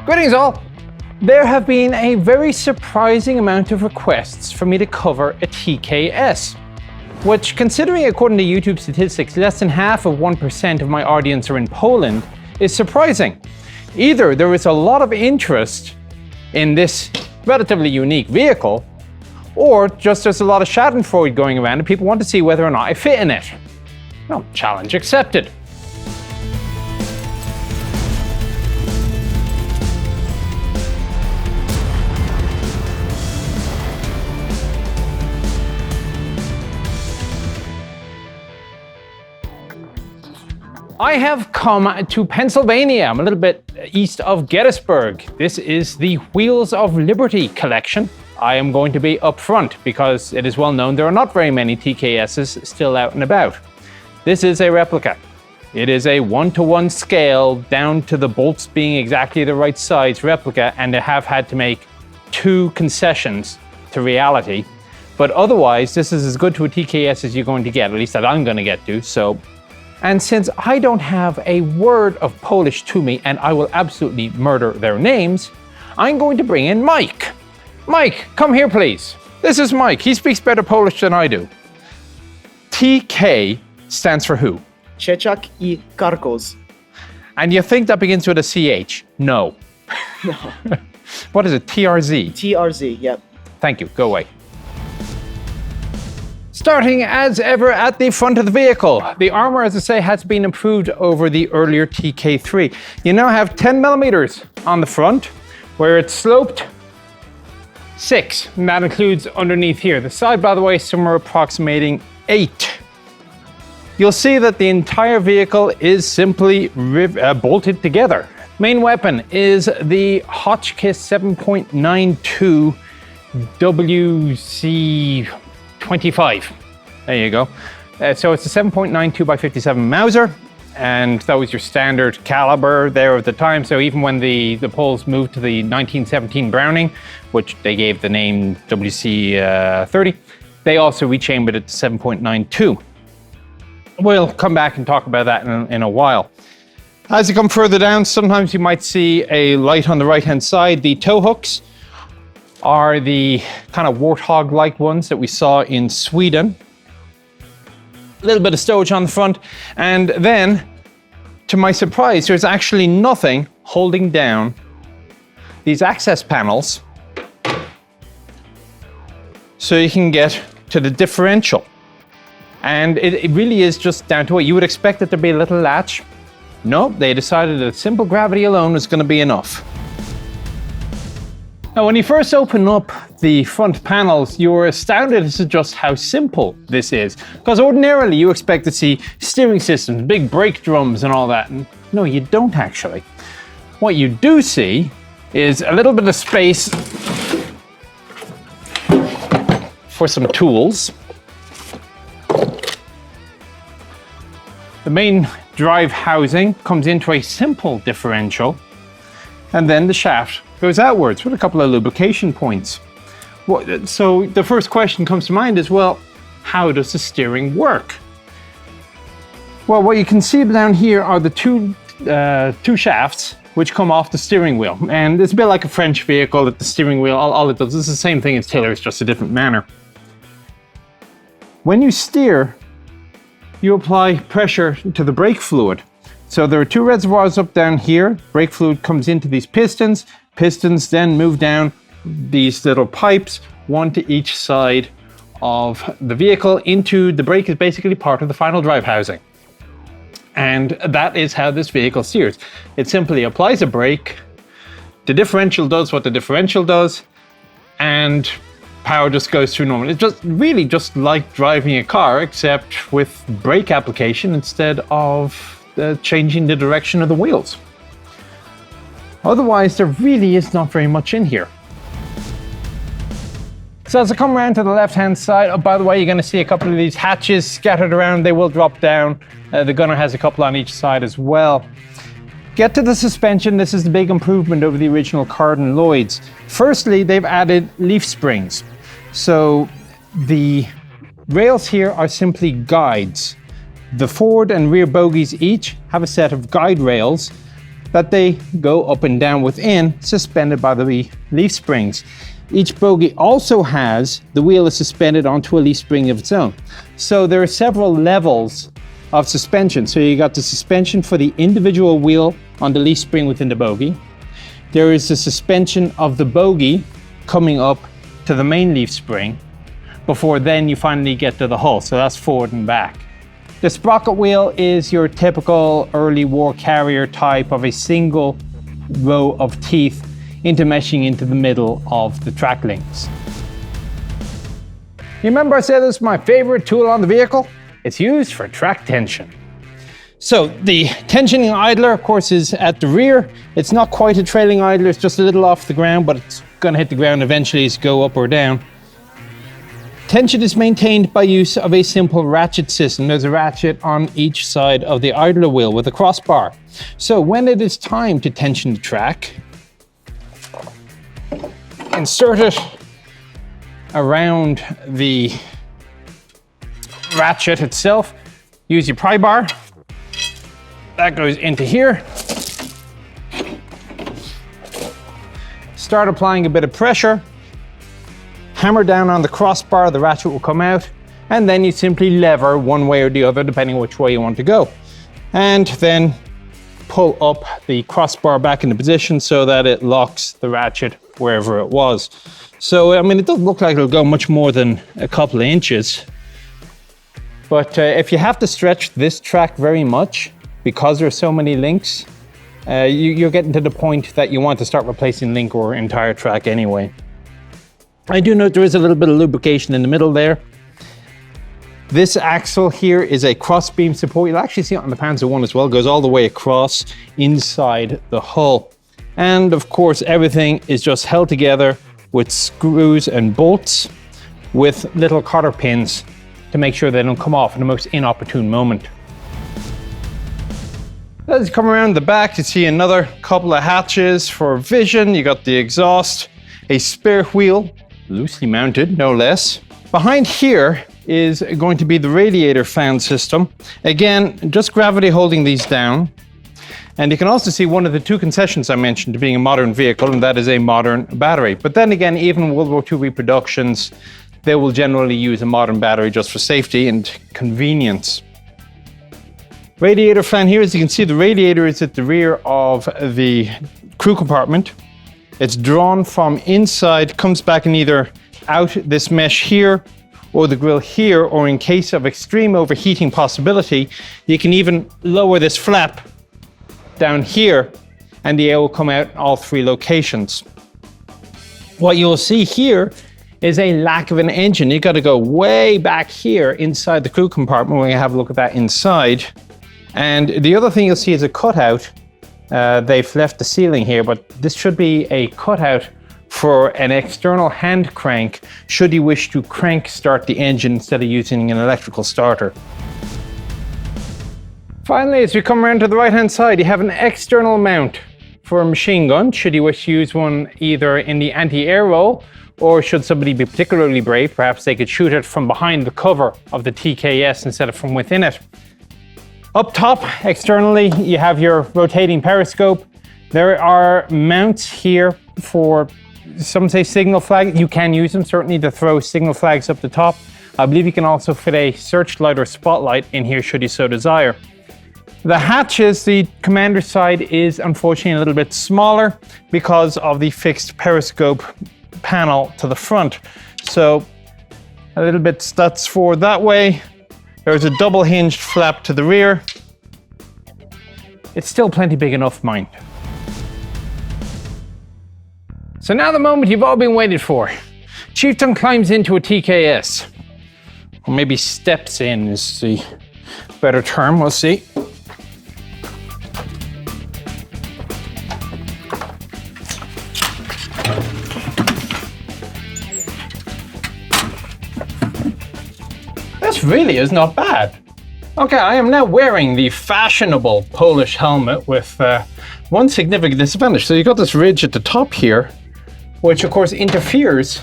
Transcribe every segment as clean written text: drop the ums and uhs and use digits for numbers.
Greetings all! There have been a very surprising amount of requests for me to cover a TKS, which, considering according to YouTube statistics, less than half of 1% of my audience are in Poland, is surprising. Either there is a lot of interest in this relatively unique vehicle, or just there's a lot of schadenfreude going around and people want to see whether or not I fit in it. Well, challenge accepted. I have come to Pennsylvania. I'm a little bit east of Gettysburg. This is the Wheels of Liberty collection. I am going to be up front because it is well known there are not very many TKSs still out and about. This is a replica. It is a 1-to-1 scale down to the bolts being exactly the right size replica, and I have had to make 2 concessions to reality. But otherwise, this is as good to a TKS as you're going to get, at least that I'm going to get to. And since I don't have a word of Polish to me and I will absolutely murder their names, I'm going to bring in Mike. Mike, come here please. This is Mike. He speaks better Polish than I do. TK stands for who? Czechak I Karkos. And you think that begins with a CH? No. No. What is it? TRZ? TRZ, yep. Thank you. Go away. Starting as ever at the front of the vehicle. The armor, as I say, has been improved over the earlier TK3. You now have 10 millimeters on the front, where it's sloped 6, and that includes underneath here. The side, by the way, somewhere approximating 8. You'll see that the entire vehicle is simply bolted together. Main weapon is the Hotchkiss 7.92 WWII. There you go. So it's a 7.92 by 57 Mauser, and that was your standard caliber there at the time. So even when the Poles moved to the 1917 Browning, which they gave the name WC30, they also rechambered it to 7.92. We'll come back and talk about that in a while. As you come further down, sometimes you might see a light on the right-hand side. The tow hooks are the kind of warthog-like ones that we saw in Sweden. A little bit of stowage on the front, and then, to my surprise, there's actually nothing holding down these access panels so you can get to the differential. And it really is just down to it. You would expect it to be a little latch. No, they decided that simple gravity alone was going to be enough. Now, when you first open up the front panels, you're astounded as to just how simple this is. Because ordinarily you expect to see steering systems, big brake drums and all that. And no, you don't actually. What you do see is a little bit of space for some tools. The main drive housing comes into a simple differential, and then the shaft goes outwards with a couple of lubrication points. So the first question comes to mind is, well, how does the steering work? Well, what you can see down here are the two shafts which come off the steering wheel. And it's a bit like a French vehicle that the steering wheel, all it does is the same thing as tiller, it's just a different manner. When you steer, you apply pressure to the brake fluid. So there are 2 reservoirs up down here. Brake fluid comes into these pistons. Pistons then move down these little pipes, one to each side of the vehicle into the brake is basically part of the final drive housing. And that is how this vehicle steers. It simply applies a brake, the differential does what the differential does, and power just goes through normal. It's just really just like driving a car, except with brake application instead of changing the direction of the wheels. Otherwise, there really is not very much in here. So as I come around to the left-hand side, oh, by the way, you're going to see a couple of these hatches scattered around. They will drop down. The gunner has a couple on each side as well. Get to the suspension. This is the big improvement over the original Carden Lloyds. Firstly, they've added leaf springs. So the rails here are simply guides. The forward and rear bogies each have a set of guide rails that they go up and down within, suspended by the leaf springs. Each bogie also has, the wheel is suspended onto a leaf spring of its own. So there are several levels of suspension. So you got the suspension for the individual wheel on the leaf spring within the bogie. There is the suspension of the bogie coming up to the main leaf spring before then you finally get to the hull. So that's forward and back. The sprocket wheel is your typical early war carrier type of a single row of teeth intermeshing into the middle of the track links. You remember I said this is my favorite tool on the vehicle? It's used for track tension. So the tensioning idler, of course, is at the rear. It's not quite a trailing idler, it's just a little off the ground, but it's gonna hit the ground eventually as you go up or down. Tension is maintained by use of a simple ratchet system. There's a ratchet on each side of the idler wheel with a crossbar. So when it is time to tension the track, insert it around the ratchet itself. Use your pry bar. That goes into here. Start applying a bit of pressure. Hammer down on the crossbar, the ratchet will come out, and then you simply lever one way or the other depending on which way you want to go. And then pull up the crossbar back into position so that it locks the ratchet wherever it was. So, I mean, it doesn't look like it'll go much more than a couple of inches. But if you have to stretch this track very much, because there are so many links, you're getting to the point that you want to start replacing link or entire track anyway. I do note there is a little bit of lubrication in the middle there. This axle here is a cross beam support. You'll actually see it on the Panzer I as well. It goes all the way across inside the hull. And of course, everything is just held together with screws and bolts with little cotter pins to make sure they don't come off in the most inopportune moment. As you come around the back, you see another couple of hatches for vision. You got the exhaust, a spare wheel, loosely mounted, no less. Behind here is going to be the radiator fan system. Again, just gravity holding these down. And you can also see one of the two concessions I mentioned to being a modern vehicle, and that is a modern battery. But then again, even World War II reproductions, they will generally use a modern battery just for safety and convenience. Radiator fan here, as you can see, the radiator is at the rear of the crew compartment. It's drawn from inside, comes back and either out this mesh here or the grill here, or in case of extreme overheating possibility, you can even lower this flap down here and the air will come out in all three locations. What you'll see here is a lack of an engine. You got to go way back here inside the crew compartment when you have a look at that inside. And the other thing you'll see is a cutout. They've left the ceiling here, but this should be a cutout for an external hand crank should you wish to crank start the engine instead of using an electrical starter. Finally, as we come around to the right hand side, you have an external mount for a machine gun should you wish to use one either in the anti-air roll, or should somebody be particularly brave, perhaps they could shoot it from behind the cover of the TKS instead of from within it. Up top, externally, you have your rotating periscope. There are mounts here for, some say signal flag. You can use them certainly to throw signal flags up the top. I believe you can also fit a searchlight or spotlight in here should you so desire. The hatches, the commander side is unfortunately a little bit smaller because of the fixed periscope panel to the front. So a little bit stuts forward that way. There's a double hinged flap to the rear. It's still plenty big enough, mind. So now the moment you've all been waiting for. Chieftain climbs into a TKS. Or maybe steps in is the better term, we'll see. This really is not bad. Okay, I am now wearing the fashionable Polish helmet with one significant disadvantage. So you've got this ridge at the top here, which of course interferes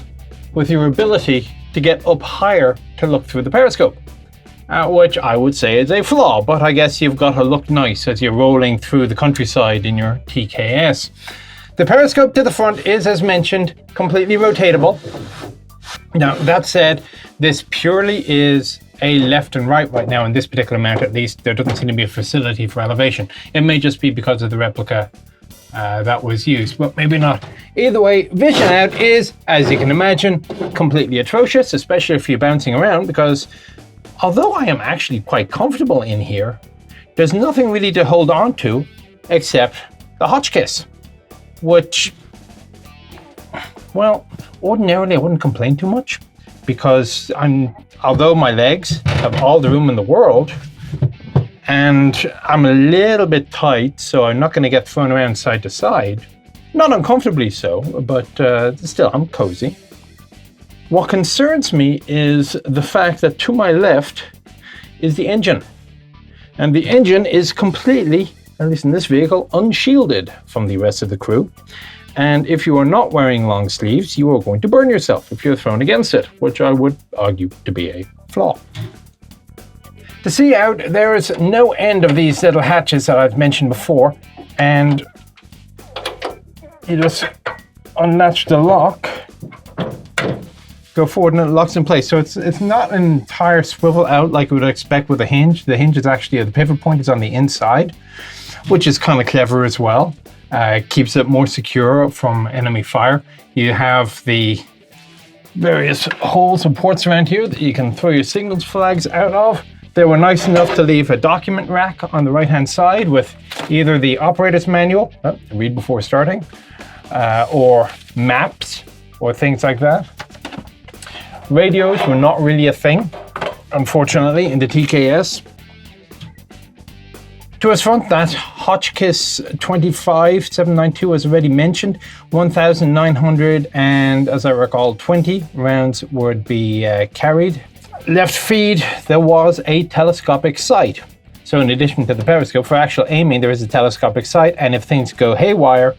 with your ability to get up higher to look through the periscope. which I would say is a flaw, but I guess you've got to look nice as you're rolling through the countryside in your TKS. The periscope to the front is, as mentioned, completely rotatable. Now, that said, this purely is a left and right now in this particular mount. At least there doesn't seem to be a facility for elevation. It may just be because of the replica that was used, but maybe not. Either way, vision out is, as you can imagine, completely atrocious, especially if you're bouncing around, because although I am actually quite comfortable in here, there's nothing really to hold on to except the Hotchkiss, which, well, ordinarily I wouldn't complain too much, because although my legs have all the room in the world, and I'm a little bit tight, so I'm not going to get thrown around side to side. Not uncomfortably so, but still, I'm cozy. What concerns me is the fact that to my left is the engine. And the engine is completely, at least in this vehicle, unshielded from the rest of the crew. And if you are not wearing long sleeves, you are going to burn yourself if you're thrown against it, which I would argue to be a flaw. To see out, there is no end of these little hatches that I've mentioned before, and you just unlatch the lock, go forward, and it locks in place. So it's not an entire swivel out like you would expect with a hinge. The hinge is actually, the pivot point is on the inside, which is kind of clever as well. Keeps it more secure from enemy fire. You have the various holes and ports around here that you can throw your signals flags out of. They were nice enough to leave a document rack on the right-hand side with either the operator's manual, read before starting, or maps, or things like that. Radios were not really a thing, unfortunately, in the TKS. To its front, that Hotchkiss 25792, as already mentioned, 1,900 and, as I recall, 20 rounds would be carried. Left feed, there was a telescopic sight. So in addition to the periscope, for actual aiming, there is a telescopic sight, and if things go haywire,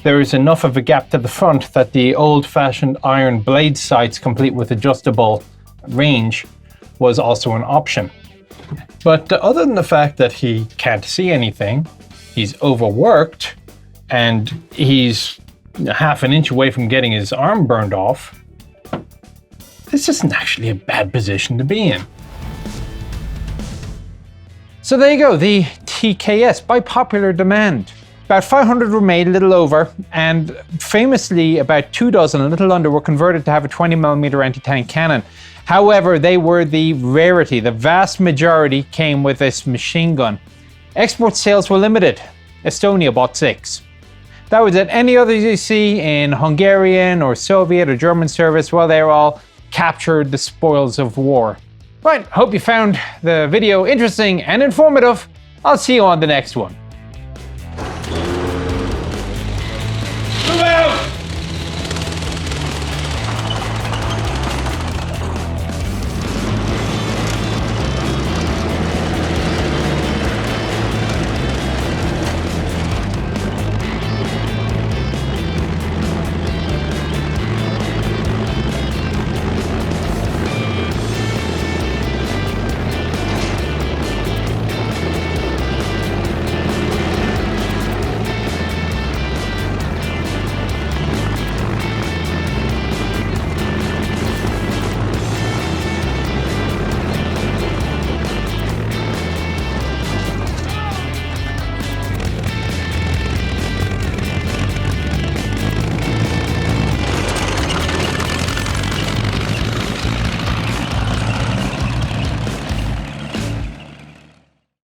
there is enough of a gap to the front that the old-fashioned iron blade sights, complete with adjustable range, was also an option. But other than the fact that he can't see anything, he's overworked, and he's half an inch away from getting his arm burned off, this isn't actually a bad position to be in. So there you go, the TKS, by popular demand. About 500 were made, a little over, and famously about 24, a little under, were converted to have a 20mm anti-tank cannon. However, they were the rarity. The vast majority came with this machine gun. Export sales were limited. Estonia bought 6. That was it. Any others you see in Hungarian or Soviet or German service, well, they're all captured the spoils of war. Right, hope you found the video interesting and informative. I'll see you on the next one.